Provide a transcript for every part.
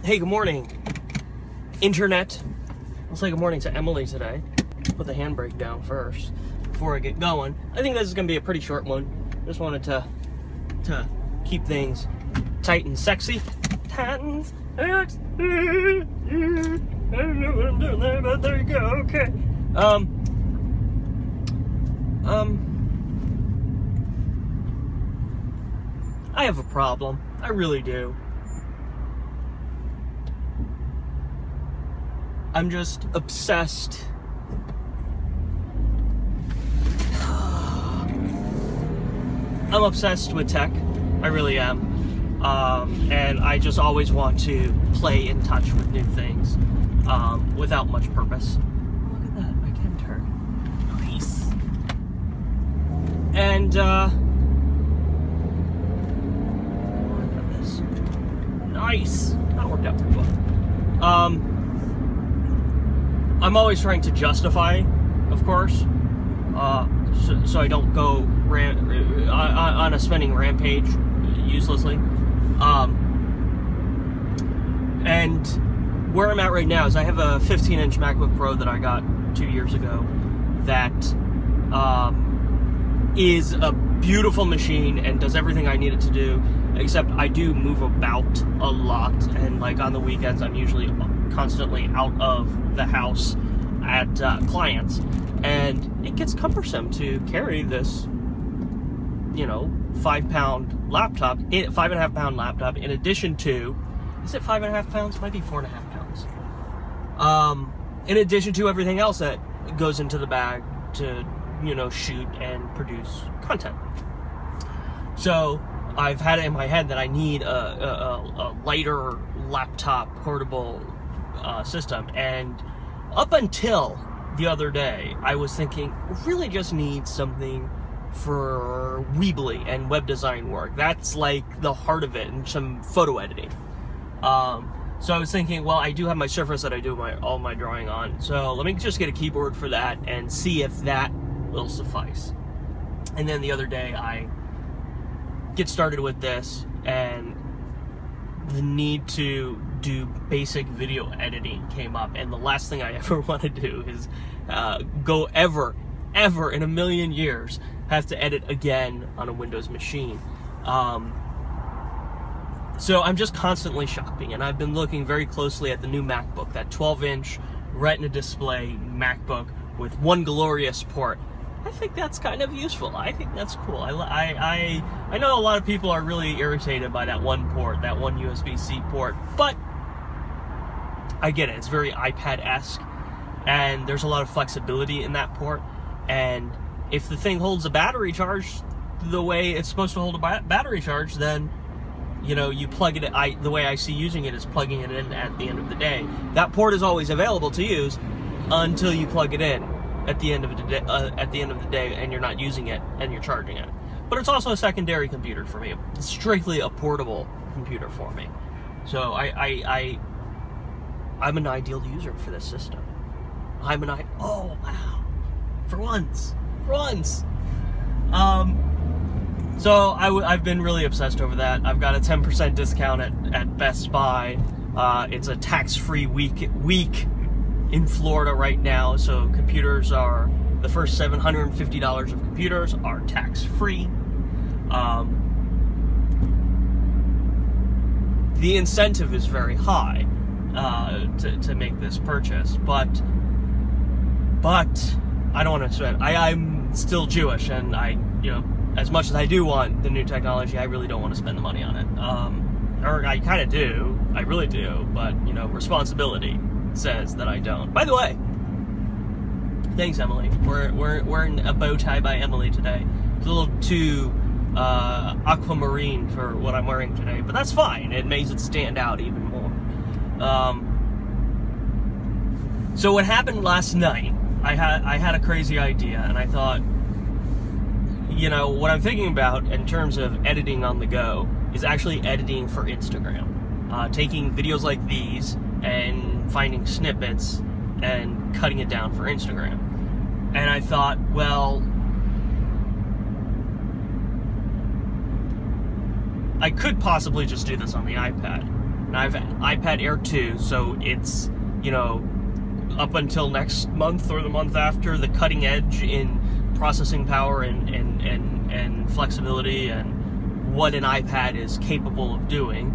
Hey, good morning, Internet. I'll say good morning to Emily today. Put the handbrake down first before I get going. I think this is going to be a pretty short one. Just wanted to keep things tight and sexy. Tight and sexy. I don't know what I'm doing there, but there you go. Okay. I have a problem. I really do. I'm just obsessed. I'm obsessed with tech. I really am. And I just always want to play in touch with new things without much purpose. Oh, look at that. I can turn. Nice. And, look at this. Nice. That worked out pretty well. I'm always trying to justify, of course, so I don't go on a spending rampage uselessly. And where I'm at right now is I have a 15-inch MacBook Pro that I got 2 years ago that is a beautiful machine and does everything I need it to do, except I do move about a lot, and like on the weekends I'm usually constantly out of the house at clients, and it gets cumbersome to carry this, you know, 5-pound laptop, 5.5-pound laptop, in addition to, is it 5.5 pounds? It might be 4.5 pounds. In addition to everything else that goes into the bag to, you know, shoot and produce content. So I've had it in my head that I need a lighter laptop portable system, and up until the other day I was thinking I really just need something for Weebly and web design work. That's like the heart of it, and some photo editing. So I was thinking, well, I do have my Surface that I do all my drawing on, so let me just get a keyboard for that and see if that will suffice. And then the other day I get started with this, and the need to do basic video editing came up, and the last thing I ever want to do is go ever in a million years have to edit again on a Windows machine. So I'm just constantly shopping, and I've been looking very closely at the new MacBook, that 12-inch Retina display MacBook with one glorious port. I think that's kind of useful. I think that's cool. I know a lot of people are really irritated by that one port, that one USB-C port, but I get it. It's very iPad-esque, and there's a lot of flexibility in that port, and if the thing holds a battery charge the way it's supposed to hold a battery charge, then, you know, you plug it, the way I see using it is plugging it in at the end of the day. That port is always available to use until you plug it in at the end of the day, and you're not using it and you're charging it. But it's also a secondary computer for me. It's strictly a portable computer for me. So I'm an ideal user for this system. Oh wow, for once. So I've been really obsessed over that. I've got a 10% discount at Best Buy. It's a tax-free week in Florida right now, so computers are, the first $750 of computers are tax-free. The incentive is very high to make this purchase, but I don't want to spend. I'm still Jewish, and you know, as much as I do want the new technology, I really don't want to spend the money on it. Or I kind of do, I really do, but you know, responsibility says that I don't. By the way, thanks, Emily. We're in a bow tie by Emily today. It's a little too aquamarine for what I'm wearing today, but that's fine. It makes it stand out even more. So what happened last night? I had a crazy idea, and I thought, you know, what I'm thinking about in terms of editing on the go is actually editing for Instagram. Taking videos like these and finding snippets and cutting it down for Instagram. And I thought, well, I could possibly just do this on the iPad, and I have an iPad Air 2, so it's, you know, up until next month or the month after, the cutting edge in processing power and flexibility and what an iPad is capable of doing.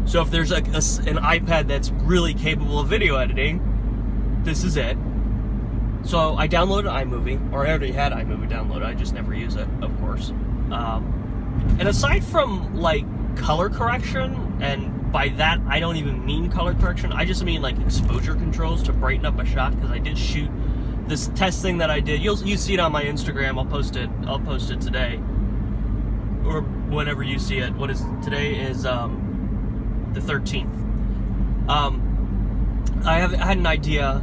So if there's an iPad that's really capable of video editing, this is it. So I downloaded iMovie, or I already had iMovie downloaded, I just never use it, of course. And aside from, like, color correction, and by that I don't even mean color correction, I just mean, like, exposure controls to brighten up a shot, because I did shoot this test thing that I did. You see it on my Instagram, I'll post it today, or whenever you see it. What is today is the 13th. I had an idea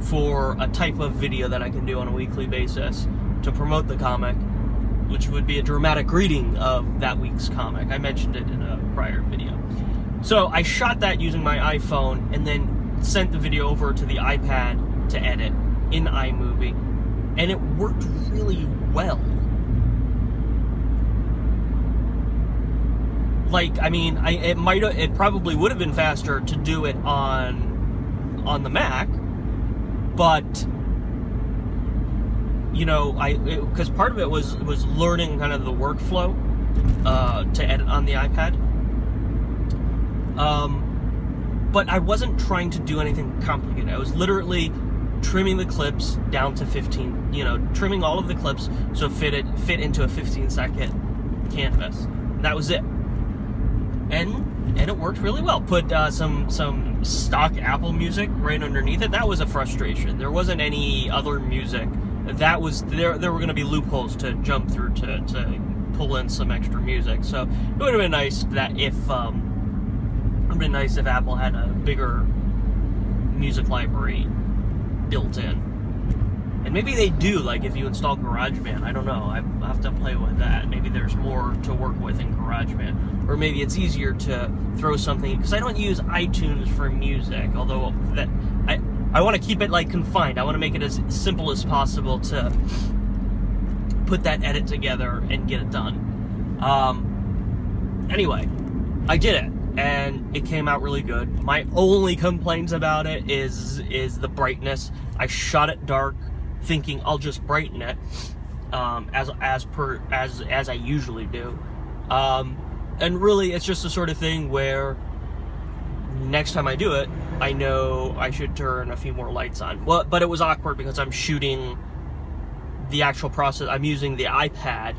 for a type of video that I can do on a weekly basis to promote the comic, which would be a dramatic reading of that week's comic. I mentioned it in a prior video. So I shot that using my iPhone and then sent the video over to the iPad to edit in iMovie, and it worked really well. Like, I mean, it probably would have been faster to do it on the Mac, but you know, because part of it was learning kind of the workflow to edit on the iPad. But I wasn't trying to do anything complicated. I was literally trimming the clips down to 15, you know, trimming all of the clips so fit into a 15-second canvas. That was it. And it worked really well. Put some stock Apple music right underneath it. That was a frustration. There wasn't any other music. That was there were going to be loopholes to jump through to pull in some extra music. So it would have been nice that if Apple had a bigger music library built in. And maybe they do, like if you install GarageBand. I don't know. I have to play with that. Maybe there's more to work with in GarageBand. Or maybe it's easier to throw something, because I don't use iTunes for music, although that I want to keep it like confined. I want to make it as simple as possible to put that edit together and get it done. Anyway, I did it, and it came out really good. My only complaints about it is the brightness. I shot it dark, thinking I'll just brighten it, as I usually do. And really, it's just the sort of thing where next time I do it, I know I should turn a few more lights on. Well, but it was awkward because I'm shooting the actual process. I'm using the iPad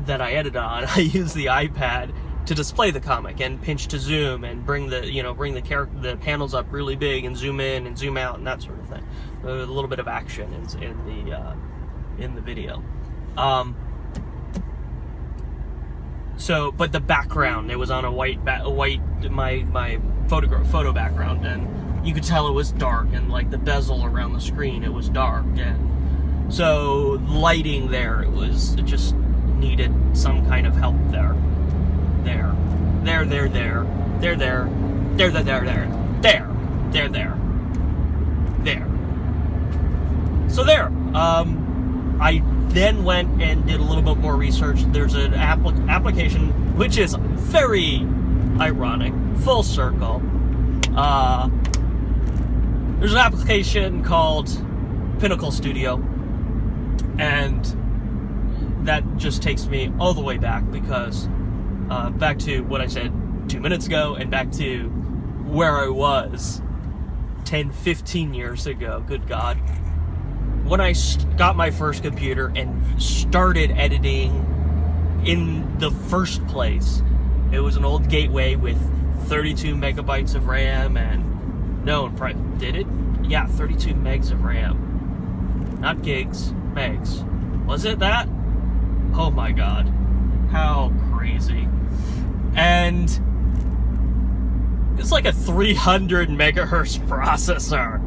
that I edit on. I use the iPad to display the comic and pinch to zoom and bring the panels up really big and zoom in and zoom out and that sort of thing. A little bit of action in the video. So, but the background, it was on my photo background, and you could tell it was dark, and like the bezel around the screen, it was dark, and so lighting there, it just needed some kind of help there. So there. I then went and did a little bit more research. There's an application, which is very ironic, full circle. There's an application called Pinnacle Studio, and that just takes me all the way back, because back to what I said 2 minutes ago, and back to where I was 10, 15 years ago, good God. When I got my first computer and started editing in the first place, it was an old Gateway with 32 megabytes of RAM and, no, did it? Yeah, 32 megs of RAM. Not gigs, megs. Was it that? Oh my God. How crazy. And it's like a 300 megahertz processor.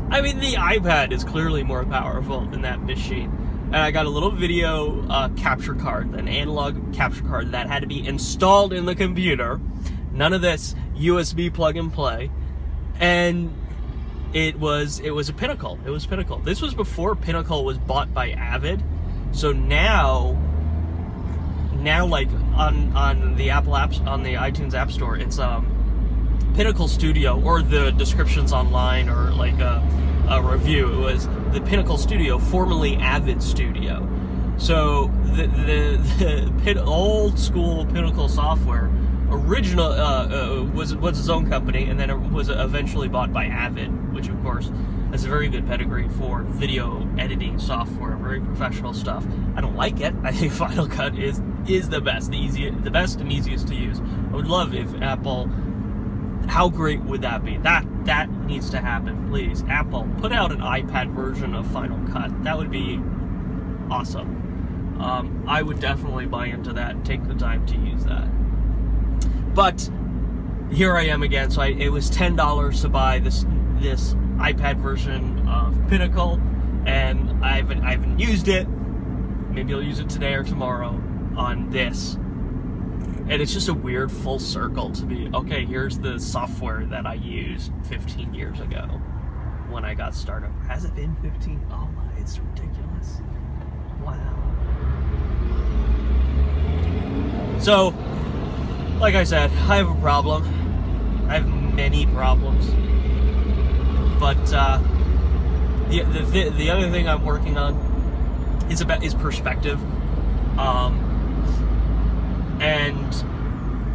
I mean, the iPad is clearly more powerful than that machine. And I got a little video capture card, an analog capture card that had to be installed in the computer. None of this USB plug and play. And it was a Pinnacle. It was Pinnacle. This was before Pinnacle was bought by Avid. So now now, like on the Apple apps, on the iTunes App Store, it's Pinnacle Studio, or the descriptions online, or like a review. It was the Pinnacle Studio, formerly Avid Studio. So the old school Pinnacle software original was its own company, and then it was eventually bought by Avid, which of course has a very good pedigree for video editing software, very professional stuff. I don't like it. I think Final Cut is the best, the best and easiest to use. I would love if Apple. How great would that be? That needs to happen, please. Apple, put out an iPad version of Final Cut. That would be awesome. I would definitely buy into that and take the time to use that. But here I am again. So it was $10 to buy this iPad version of Pinnacle, and I haven't used it. Maybe I'll use it today or tomorrow on this. And it's just a weird full circle to be, okay, here's the software that I used 15 years ago when I got started. Has it been 15? Oh my, it's ridiculous. Wow. So, like I said, I have a problem. I have many problems. But the other thing I'm working on is perspective. And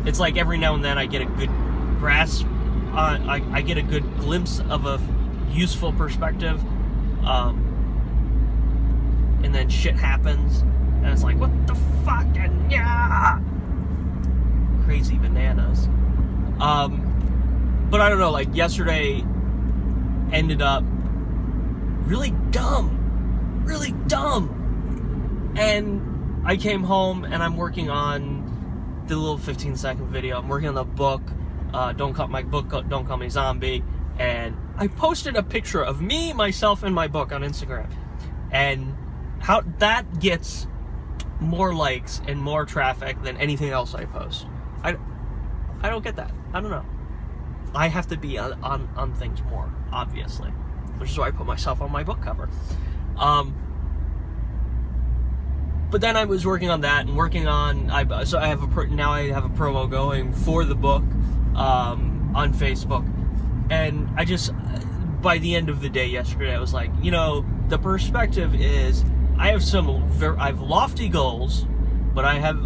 it's like every now and then I get a good grasp, I get a good glimpse of a useful perspective, and then shit happens, and it's like, what the fuck, and yeah, crazy bananas. But I don't know, like yesterday ended up really dumb, and I came home and I'm working on the little 15-second video. I'm working on the book, Don't Call My Book, Don't Call Me Zombie, and I posted a picture of me, myself, and my book on Instagram, and how that gets more likes and more traffic than anything else I post. I don't get that. I don't know. I have to be on things more, obviously, which is why I put myself on my book cover. But then I was working on that and working on. So I have now I have a promo going for the book on Facebook, and I just, by the end of the day yesterday, I was like, you know, the perspective is I have lofty goals, but I have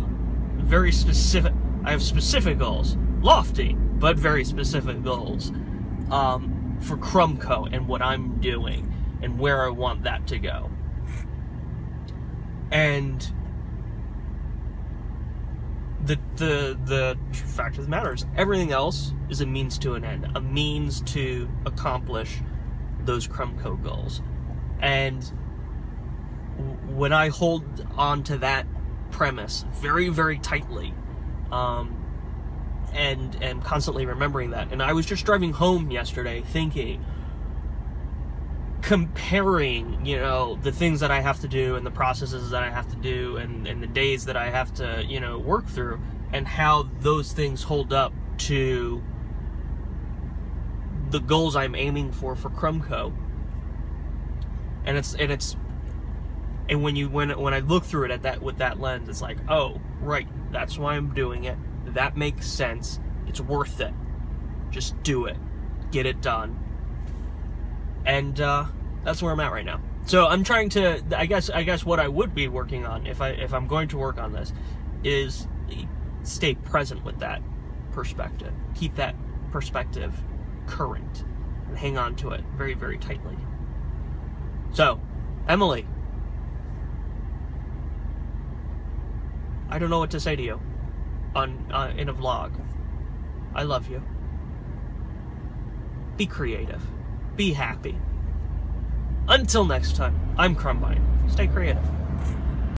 very specific. I have specific goals, lofty but very specific goals for Crumco and what I'm doing and where I want that to go. And the fact of the matter is, everything else is a means to an end, a means to accomplish those Crumco goals. And when I hold on to that premise very, very tightly, and am constantly remembering that, and I was just driving home yesterday thinking, comparing, you know, the things that I have to do and the processes that I have to do and the days that I have to, you know, work through, and how those things hold up to the goals I'm aiming for Crumco. And when I look through it with that lens, it's like, oh, right, that's why I'm doing it. That makes sense. It's worth it. Just do it. Get it done. And that's where I'm at right now. So I'm trying to, I guess what I would be working on if I'm going to work on this is stay present with that perspective. Keep that perspective current and hang on to it very, very tightly. So, Emily, I don't know what to say to you in a vlog. I love you. Be creative. Be happy. Until next time, I'm Crumbine. Stay creative.